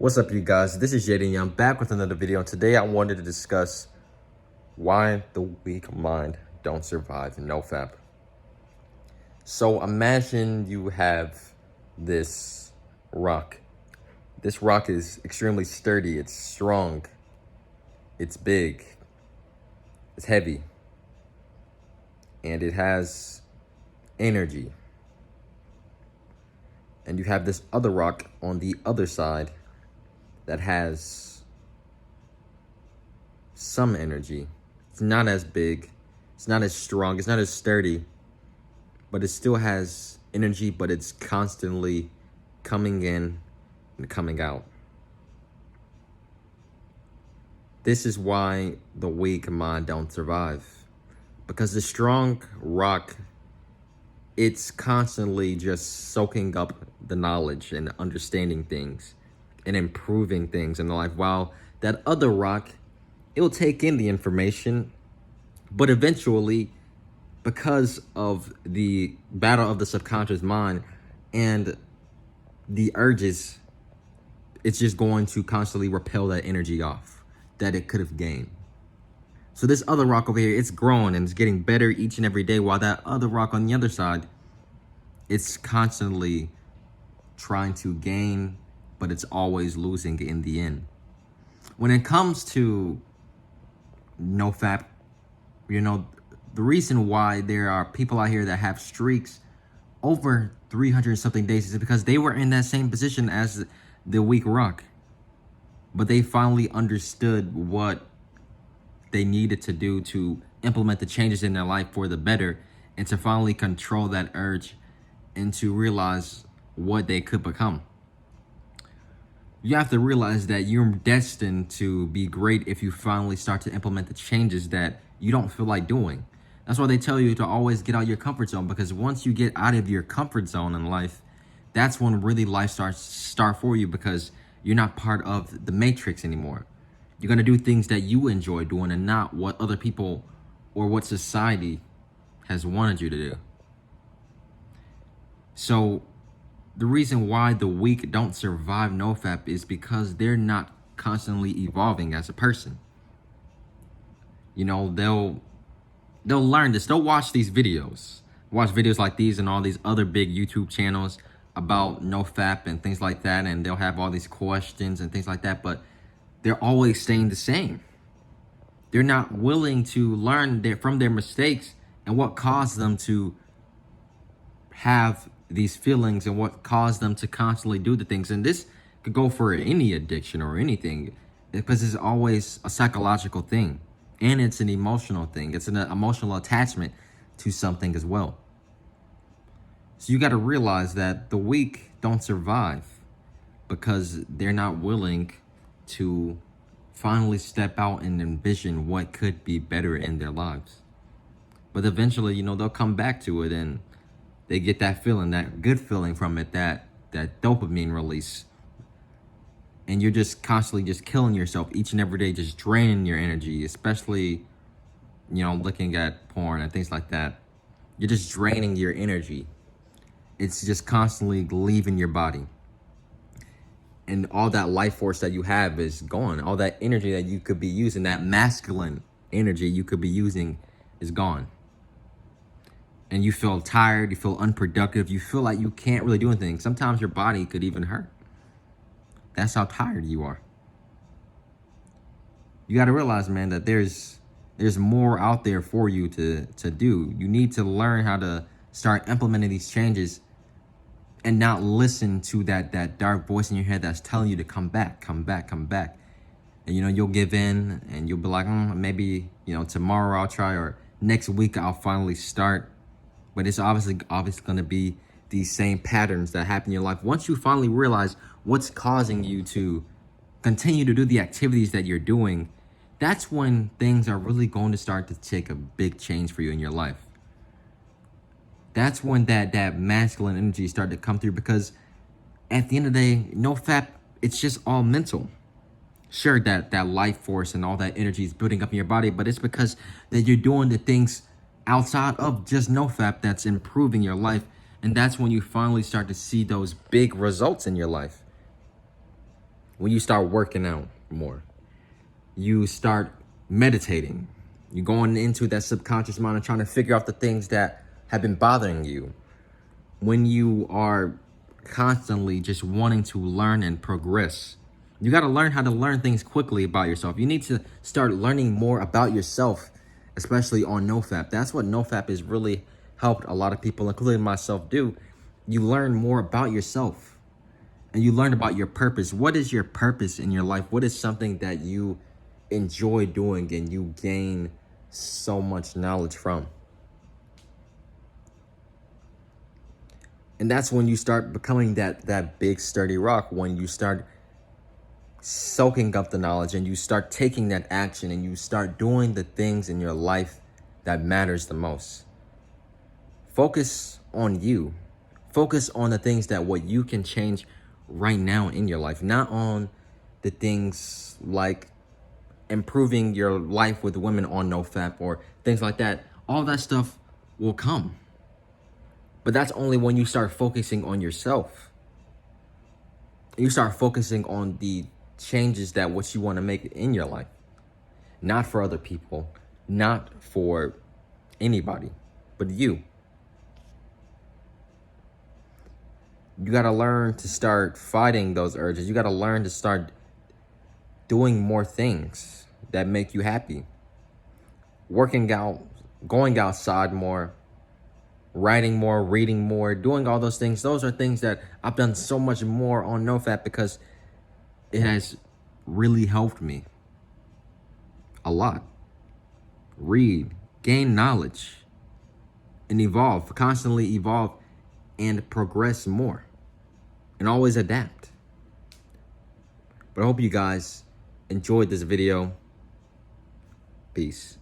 What's up, you guys? This is Jaden. I'm back with another video. And today I wanted to discuss why the weak mind don't survive NoFap. So imagine you have this rock. This rock is extremely sturdy. It's strong. It's big. It's heavy. And it has energy. And you have this other rock on the other side that has some energy. It's not as big, it's not as strong, it's not as sturdy, but it still has energy, but it's constantly coming in and coming out. This is why the weak mind don't survive. Because the strong rock, it's constantly just soaking up the knowledge and understanding things and improving things in life, while that other rock, it'll take in the information, but eventually, because of the battle of the subconscious mind and the urges, it's just going to constantly repel that energy off that it could have gained. So this other rock over here, it's growing and it's getting better each and every day, while that other rock on the other side, it's constantly trying to gain, but it's always losing in the end. When it comes to NoFap, the reason why there are people out here that have streaks over 300 something days is because they were in that same position as the weak rock. But they finally understood what they needed to do to implement the changes in their life for the better, and to finally control that urge and to realize what they could become. You have to realize that you're destined to be great if you finally start to implement the changes that you don't feel like doing. That's why they tell you to always get out of your comfort zone, because once you get out of your comfort zone in life, that's when really life start for you, because you're not part of the matrix anymore. You're going to do things that you enjoy doing and not what other people or what society has wanted you to do. So the reason why the weak don't survive NoFap is because they're not constantly evolving as a person. They'll learn this. They'll watch these videos. Watch videos like these and all these other big YouTube channels about NoFap and things like that. And they'll have all these questions and things like that. But they're always staying the same. They're not willing to learn from their mistakes and what caused them to have these feelings and what caused them to constantly do the things. And this could go for any addiction or anything, because it's always a psychological thing and it's an emotional thing. It's an emotional attachment to something as well. So you got to realize that the weak don't survive because they're not willing to finally step out and envision what could be better in their lives. But eventually, they'll come back to it and they get that feeling, that good feeling from it, that dopamine release. And you're just constantly just killing yourself each and every day, just draining your energy, especially, looking at porn and things like that. You're just draining your energy. It's just constantly leaving your body. And all that life force that you have is gone. All that energy that you could be using, that masculine energy you could be using, is gone. And you feel tired, you feel unproductive, you feel like you can't really do anything. Sometimes your body could even hurt. That's how tired you are. You got to realize, man, that there's more out there for you to do. You need to learn how to start implementing these changes and not listen to that dark voice in your head that's telling you to come back. And, you'll give in and you'll be like, maybe, tomorrow I'll try, or next week I'll finally start. But it's obviously going to be these same patterns that happen in your life. Once you finally realize what's causing you to continue to do the activities that you're doing, that's when things are really going to start to take a big change for you in your life. That's when that masculine energy start to come through, because at the end of the day, NoFap, it's just all mental. Sure, that life force and all that energy is building up in your body, but it's because that you're doing the things outside of just NoFap that's improving your life. And that's when you finally start to see those big results in your life. when you start working out more, you start meditating, you're going into that subconscious mind and trying to figure out the things that have been bothering you. When you are constantly just wanting to learn and progress, you got to learn how to learn things quickly about yourself. You need to start learning more about yourself, especially on NoFap. That's what NoFap has really helped a lot of people, including myself, do. You learn more about yourself and you learn about your purpose. What is your purpose in your life? What is something that you enjoy doing and you gain so much knowledge from? And that's when you start becoming that big sturdy rock, when you start soaking up the knowledge and you start taking that action and you start doing the things in your life that matters the most. Focus on you. Focus on the things that what you can change right now in your life, not on the things like improving your life with women on NoFap or things like that. All that stuff will come. But that's only when you start focusing on yourself. You start focusing on the changes that what you want to make in your life. Not for other people, not for anybody, but you. You got to learn to start fighting those urges. You got to learn to start doing more things that make you happy. Working out, going outside more, writing more, reading more, doing all those things. Those are things that I've done so much more on NoFap because it has really helped me a lot. Read, gain knowledge, and evolve, constantly evolve and progress more and always adapt. But I hope you guys enjoyed this video. Peace.